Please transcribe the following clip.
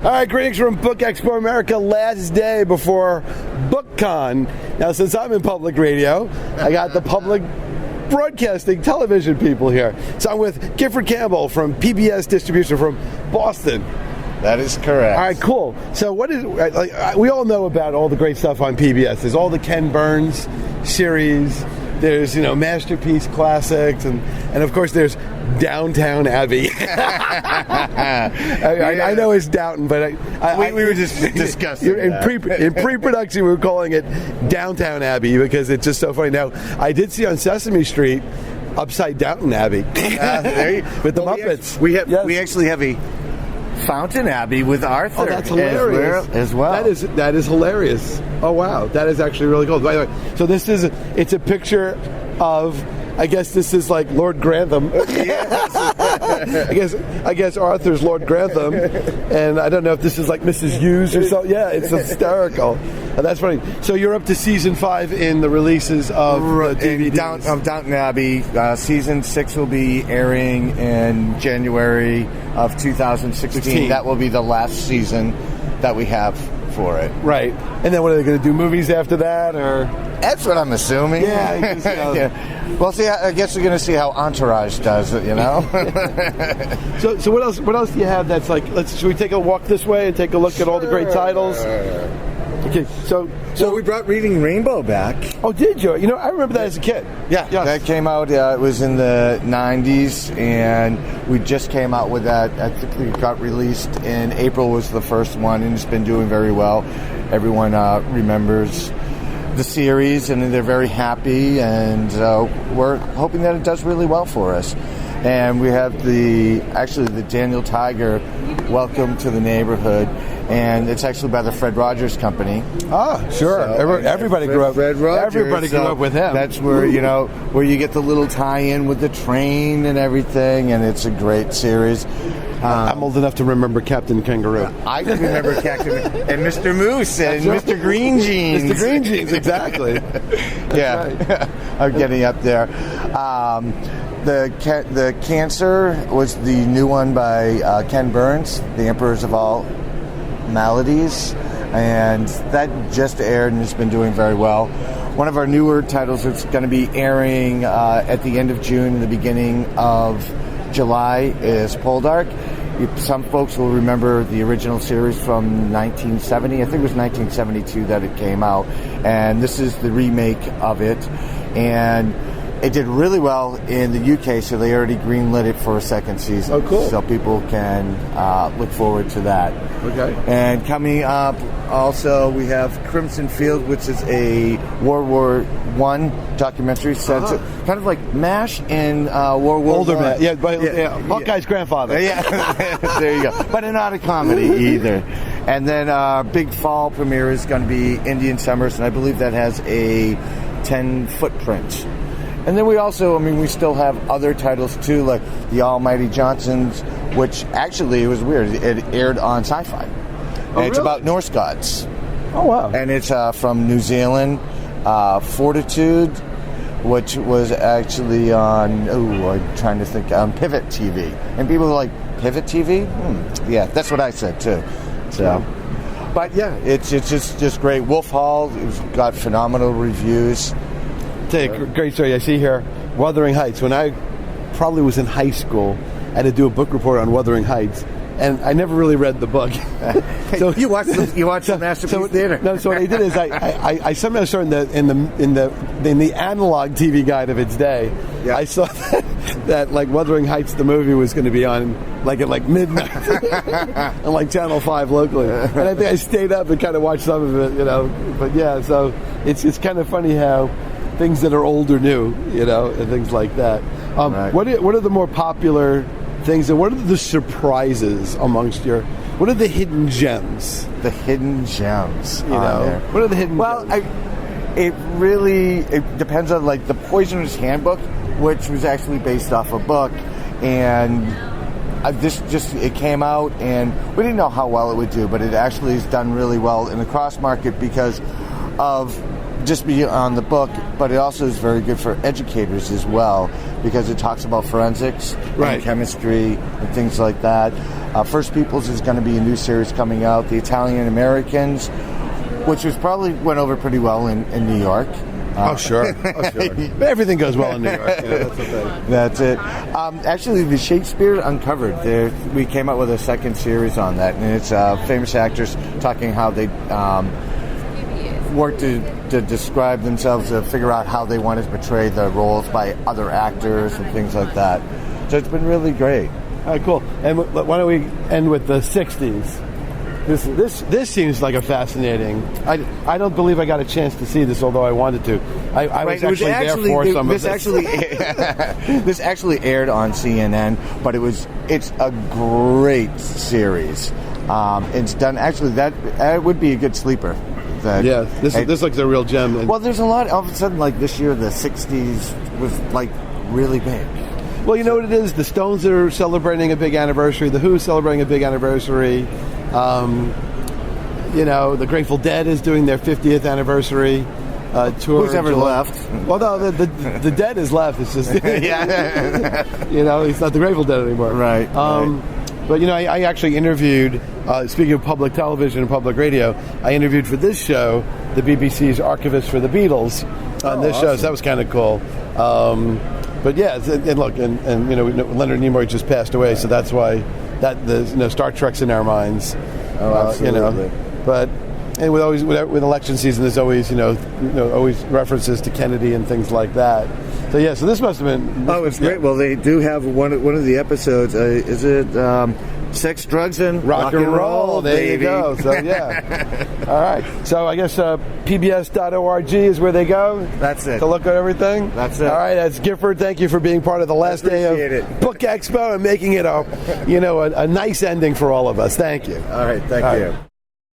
All right, greetings from Book Expo America, last day before BookCon. Now, since I'm in public radio, I got the public broadcasting television people here. So I'm with Gifford Campbell from PBS Distribution from Boston. That is correct. All right, cool. So what is, we all know about all the great stuff on PBS. There's all the Ken Burns series. There's, Masterpiece Classics, and of course there's Downton Abbey. I know it's Downton, but we were just discussing in pre-production we were calling it Downton Abbey because it's just so funny. Now, I did see on Sesame Street Upside Downton Abbey with the Muppets. We actually have a Fountain Abbey with Arthur. Oh, that's hilarious as well. That is hilarious. Oh wow, that is actually really cool. By the way, so it's a picture of, I guess this is like Lord Grantham. Yes. I guess Arthur's Lord Grantham, and I don't know if this is like Mrs. Hughes or something. Yeah, it's hysterical. That's funny. So you're up to season 5 in the releases of DVDs. Of Downton Abbey. Season 6 will be airing in January of 2016. That will be the last season that we have for it. Right. And then what are they going to do? Movies after that, or? That's what I'm assuming. Yeah. Yeah. Well, see, I guess we're going to see how Entourage does it, So what else do you have that's like, should we take a walk this way and take a look at all the great titles? Okay, so we brought Reading Rainbow back. Oh, did you? I remember that as a kid. Yeah, yes. That came out. It was in the 90s, and we just came out with that. I think it got released in April was the first one, and it's been doing very well. Everyone remembers the series, and they're very happy, and we're hoping that it does really well for us. And we have the Daniel Tiger Welcome to the Neighborhood, and it's actually by the Fred Rogers Company. Ah, sure. So, everybody grew up. Fred Rogers. Everybody grew up with him. That's where where you get the little tie-in with the train and everything, and it's a great series. I'm old enough to remember Captain Kangaroo. I can remember Captain and Mr. Moose and Mr. Green Jeans. Mr. Green Jeans, exactly. Yeah, right. I'm getting up there. The Cancer was the new one by Ken Burns, The Emperors of All Maladies, and that just aired and it's been doing very well. One of our newer titles that's going to be airing at the end of June and the beginning of July is Poldark. Some folks will remember the original series from 1970. I think it was 1972 that it came out, and this is the remake of it. And it did really well in the UK, so they already greenlit it for a second season. Oh, cool. So people can look forward to that. Okay. And coming up, also, we have Crimson Field, which is a World War I documentary set kind of like MASH in World War Older I. man. Yeah, Hawkeye's grandfather. Yeah, there you go. But not a comedy either. And then big fall premiere is going to be Indian Summers, and I believe that has a 10 footprint. And then we still have other titles too, like The Almighty Johnsons, which actually, it was weird. It aired on Sci-Fi. And it's about Norse gods. Oh, wow. And it's from New Zealand. Fortitude, which was actually on, I'm trying to think, on Pivot TV. And people are like, Pivot TV? Yeah, that's what I said too. So, but yeah, it's just great. Wolf Hall, it's got phenomenal reviews. Tell you a great story. I see here, Wuthering Heights. When I probably was in high school, I had to do a book report on Wuthering Heights, and I never really read the book. So you watched the Masterpiece Theater. No, so what I did is I somehow saw in the analog TV guide of its day, I saw that like Wuthering Heights, the movie, was going to be on at midnight on like Channel 5 locally, and I think I stayed up and kind of watched some of it, But yeah, so it's kind of funny how things that are old are new, and things like that. Right. What are the more popular things, and what are the surprises amongst what are the hidden gems? The hidden gems, there. What are the hidden gems? It depends on the Poisoner's Handbook, which was actually based off a book, and it came out, and we didn't know how well it would do, but it actually has done really well in the cross market because of just beyond the book, but it also is very good for educators as well because it talks about forensics and chemistry and things like that. First Peoples is going to be a new series coming out. The Italian Americans, which was probably went over pretty well in New York. Oh, sure. Everything goes well in New York. That's it. Actually, the Shakespeare Uncovered, we came up with a second series on that, and it's famous actors talking how they work to describe themselves, to figure out how they want to portray the roles by other actors and things like that. So it's been really great. All right, cool. And why don't we end with the 60s? This seems like a fascinating. I don't believe I got a chance to see this, although I wanted to. I was actually there for some of this. This actually aired on CNN, but it's a great series. It's done actually. That would be a good sleeper. This looks a real gem. Well, there's a lot. All of a sudden, like this year, the 60s was like really big. Well, you know what it is? The Stones are celebrating a big anniversary. The Who is celebrating a big anniversary. The Grateful Dead is doing their 50th anniversary tour. Who's ever left? Well, no, the Dead is left. It's just, it's not the Grateful Dead anymore. Right. But, I actually interviewed, speaking of public television and public radio, I interviewed for this show the BBC's archivist for the Beatles on this show, so that was kind of cool. But yeah, and look, and Leonard Nimoy just passed away, so that's why Star Trek's in our minds. Oh, absolutely. But with election season, there's always always references to Kennedy and things like that. So yeah, so this must have been. It's great. Well, they do have one of the episodes. Is it Sex, Drugs, and Rock and Roll? There you go. So yeah. All right. So I guess PBS.org is where they go. That's it. To look at everything. That's it. All right. That's Gifford. Thank you for being part of the last day of Book Expo and making it a nice ending for all of us. Thank you. All right. Thank you.